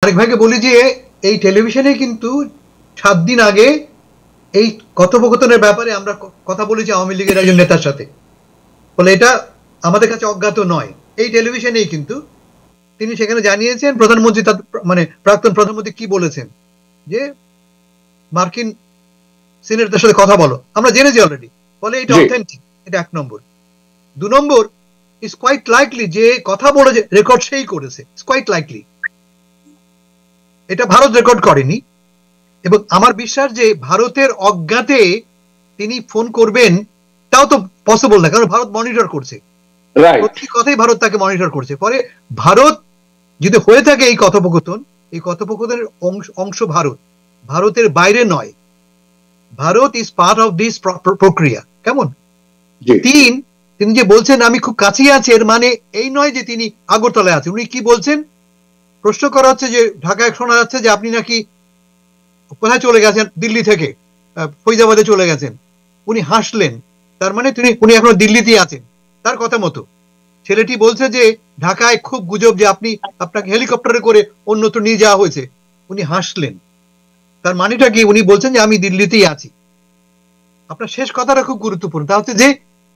আরেক ভাইকে বলি যে এই টেলিভিশনে কিন্তু 7 দিন আগে এই কথোপকথনের ব্যাপারে আমরা কথা বলেছি আওয়ামী লীগের একজন নেতার সাথে, বলে এটা আমাদের কাছে অজ্ঞাত নয়। এই টেলিভিশনেই কিন্তু তিনি সেখানে জানিয়েছেন প্রধানমন্ত্রী মানে প্রাক্তন প্রধানমন্ত্রী কি বলেছেন, যে মার্কিন সিনেটরদের সাথে কথা বলো, আমরা জেনেছি অলরেডি, বলে এটা অথেন্টিক। এটা 1 নম্বর। 2 নম্বর, ইজ কোয়াইট লাইকলি যে কথা বলে যে রেকর্ড সেই করেছে, ইজ কোয়াইট লাইকলি, এটা ভারত রেকর্ড করেনি। এবং আমার বিশ্বাস যে ভারতের অজ্ঞাতে তিনি ফোন করবেন তাও তো পসিবল না, কারণ ভারত মনিটর করছে, প্রতি কথাই ভারত তাকে মনিটর করছে। পরে ভারত যদি হয়ে থাকে এই কথোপকথন, এই কথোপকথনের অংশ ভারত, ভারতের বাইরে নয়, Bharat is part of this প্রক্রিয়া। কেমন? 3, তিনি যে বলছেন আমি খুব কাছেই আছি, এর মানে এই নয় যে তিনি আগরতলায় আছেন। উনি কি বলছেন, প্রশ্ন করা হচ্ছে যে ঢাকায় শোনা যাচ্ছে যে আপনি নাকি কোথায় চলে গেছেন, দিল্লি থেকে ফৈজাবাদে চলে গেছেন। উনি হাসলেন, তার মানে উনি এখনো দিল্লিতেই আছেন তার কথা মতো। ছেলেটি বলছে যে ঢাকায় খুব গুজব যে আপনাকে হেলিকপ্টারে করে অন্যত্র নিয়ে যাওয়া হয়েছে, উনি হাসলেন, তার মানেটা কি? উনি বলছেন যে আমি দিল্লিতেই আছি। আপনার শেষ কথাটা খুব গুরুত্বপূর্ণ, তা হচ্ছে যে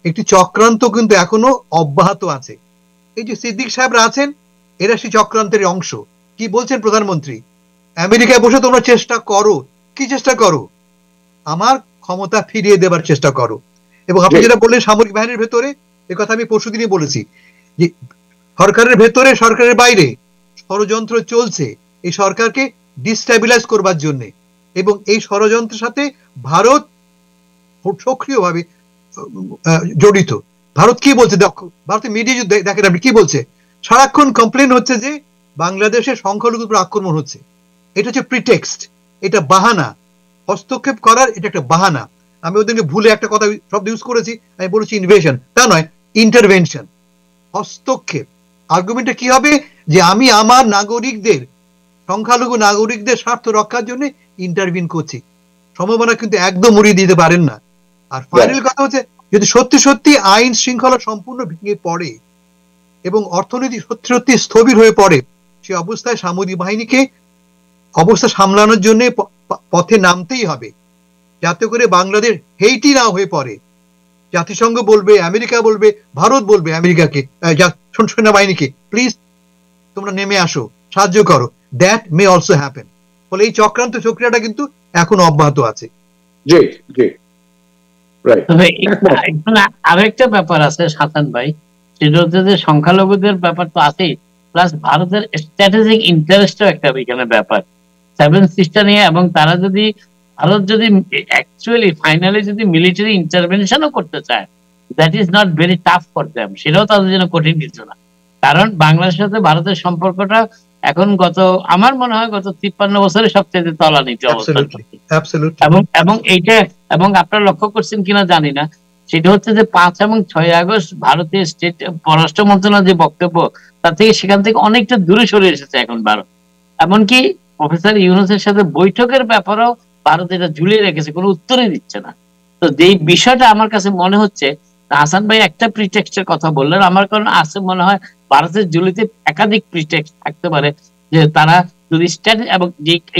একটি চক্রান্ত কিন্তু এখনো অব্যাহত আছে। এই যে সিদ্দিক সাহেবরা আছেন, এরা সেই চক্রান্তের অংশ। কি বলছেন প্রধানমন্ত্রী, আমেরিকায় বসে তোমরা চেষ্টা করো, কি চেষ্টা করো? আমার ক্ষমতা ফিরিয়ে দেবার চেষ্টা করো। এবং আপনি যেটা বললেন সামরিক বাহিনীর ভেতরে, এ কথা আমি পরশুদিনই বলেছি যে সরকারের ভেতরে সরকারের বাইরে ষড়যন্ত্র চলছে এই সরকারকে ডিস্টেবিলাইজ করবার জন্য, এবং এই ষড়যন্ত্রের সাথে ভারত সক্রিয়ভাবে জড়িত। ভারত কি বলছে, ভারতের মিডিয়া দেখেন আপনি, কি বলছে? সারাক্ষণ কমপ্লেন হচ্ছে যে বাংলাদেশের সংখ্যালঘুর উপর আক্রমণ হচ্ছে। এটা হচ্ছে প্রিটেক্সট, এটা বাহানা, হস্তক্ষেপ করার এটা একটা বাহানা। আমি ওদেরকে ভুলে একটা কথা শব্দ ইউজ করেছি, আমি বলেছি ইনভেশন, তা নয়, ইন্টারভেনশন, হস্তক্ষেপ। আর্গুমেন্টটা কি হবে, যে আমি আমার নাগরিকদের, সংখ্যালঘু নাগরিকদের স্বার্থ রক্ষার জন্য ইন্টারভিন করছি। সম্ভাবনা কিন্তু একদম উড়িয়ে দিতে পারেন না। আর ফাইনাল কথা হচ্ছে, যদি সত্যি সত্যি আইন শৃঙ্খলা সম্পূর্ণ ভেঙে পড়ে এবং অর্থনীতি সত্যি সত্যি স্থবির হয়ে পড়ে, সে অবস্থায় সামরিক বাহিনীকে অবস্থা সামলানোর জন্য পথে নামতেই হবে, যাতে করে বাংলাদেশ হেইটি না হয়ে পড়ে। জাতিসংঘ বলবে, আমেরিকা বলবে, ভারত বলবে আমেরিকাকে, সেনাবাহিনীকে, প্লিজ তোমরা নেমে আসো, সাহায্য করো। That may also happen. ফলে এই চক্রান্ত প্রক্রিয়াটা কিন্তু এখন অব্যাহত আছে। জি জি, আরেকটা ব্যাপার আছে সাতান ভাই, সেটা হচ্ছে যে সংখ্যালঘুদের ব্যাপার তো আছেই, প্লাস ভারতের স্ট্র্যাটেজিক ইন্টারেস্টও একটা এখানে ব্যাপার 7 সিস্টার নিয়ে। এবং তারা যদি, ভারত যদি অ্যাকচুয়ালি ফাইনালি যদি মিলিটারি ইন্টারভেনশনও করতে চায়, that is not very tough for them, সেটাও তাদের জন্য কঠিন কিছু না। কারণ বাংলাদেশের সাথে ভারতের সম্পর্কটা এখন আমার মনে হয় গত 53 বছরে সবচেয়ে তলানিতে অবস্থান। এবং এইটা, এবং আপনারা লক্ষ্য করছেন কিনা জানি না, সেটা হচ্ছে যে 5 এবং 6 আগস্ট ভারতীয় স্টেট পররাষ্ট্র মন্ত্রণালয়ের যে বক্তব্য, তার থেকে সেখান থেকে অনেকটা দূরে সরে এসেছে এখন ভারত। এমনকি প্রফেসর ইউনূসের সাথে বৈঠকের ব্যাপারেও ভারত এটা ঝুলিয়ে রেখেছে, কোনো উত্তরই দিচ্ছে না। তো এই বিষয়টা আমার কাছে মনে হচ্ছে, হাসান ভাই একটা প্রিটেক্সটের কথা বললেন, আমার কারণ আছে মনে হয় ভারতের ঝুলিতে একাধিক প্রিটেক্সট থাকতে পারে, যে তারা যদি এবং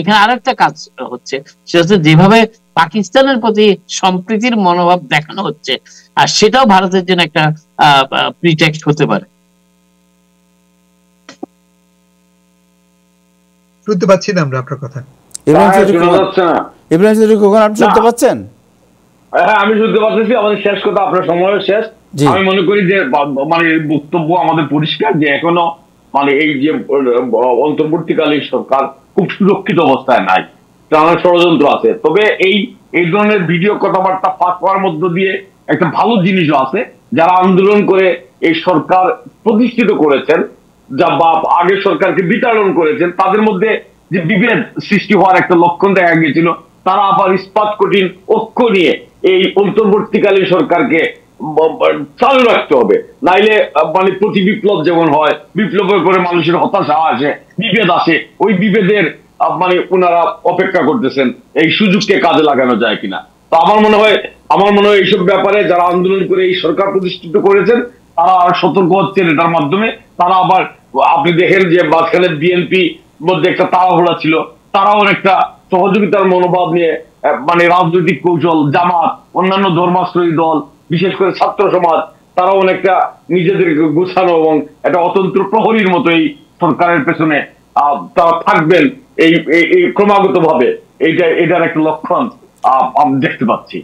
এখানে আরেকটা কাজ হচ্ছে, সেটা হচ্ছে যেভাবে পাকিস্তানের প্রতি সম্প্রীতির মনোভাব দেখানো হচ্ছে, আর সেটাও ভারতের জন্য একটা প্রিটেক্সট হতে পারে। শুনতে পাচ্ছি না আমরা আপনার কথা। ইব্রাহিম সিদ্দিক খোকন, আপনি শুনতে পাচ্ছেন? হ্যাঁ, আমি শুনতে পাচ্ছি। আমাদের শেষ কথা, আপনার সময় শেষ। আমি মনে করি যে মানে বক্তব্য আমাদের পরিষ্কার, যে এখনো মানে এই যে অন্তর্বর্তীকালীন সরকার খুব সুরক্ষিত অবস্থায় নাই, অনেক ষড়যন্ত্র আছে। তবে এই ধরনের ভিডিও কথাবার্তা ফাঁস হওয়ার মধ্য দিয়ে একটা ভালো জিনিসও আছে। যারা আন্দোলন করে এই সরকার প্রতিষ্ঠিত করেছেন, যা বা আগের সরকারকে বিতাড়ন করেছেন, তাদের মধ্যে যে বিভেদ সৃষ্টি হওয়ার একটা লক্ষণ দেখা গিয়েছিল, তারা আবার ইস্পাত কঠিন ঐক্য নিয়ে এই অন্তর্বর্তীকালীন সরকারকে চালু রাখতে হবে। নাইলে মানে প্রতি বিপ্লব যেমন হয়, বিপ্লবের পরে মানুষের হতাশা আসে, বিভেদ আসে, ওই বিভেদের মানে ওনারা অপেক্ষা করতেছেন এই সুযোগকে কাজে লাগানো যায় কিনা। তো আমার মনে হয় এইসব ব্যাপারে যারা আন্দোলন করে এই সরকার প্রতিষ্ঠিত করেছেন, তারা সতর্ক হচ্ছেন এটার মাধ্যমে। তারা আবার আপনি দেখেন যে মাঝখানে বিএনপি মধ্যে একটা তাড়াহুড়া ছিল, তারাও অনেকটা সহযোগিতার মনোভাব নিয়ে মানে রাজনৈতিক কৌশল, জামাত, অন্যান্য ধর্মাশ্রয়ী দল, বিশেষ করে ছাত্র সমাজ, তারাও অনেকটা নিজেদেরকে গোছানো এবং একটা অতন্ত্র প্রহরীর মতো এই সরকারের পেছনে তারা থাকবেন এই ক্রমাগত ভাবে, এটার একটা লক্ষণ আমি দেখতে পাচ্ছি।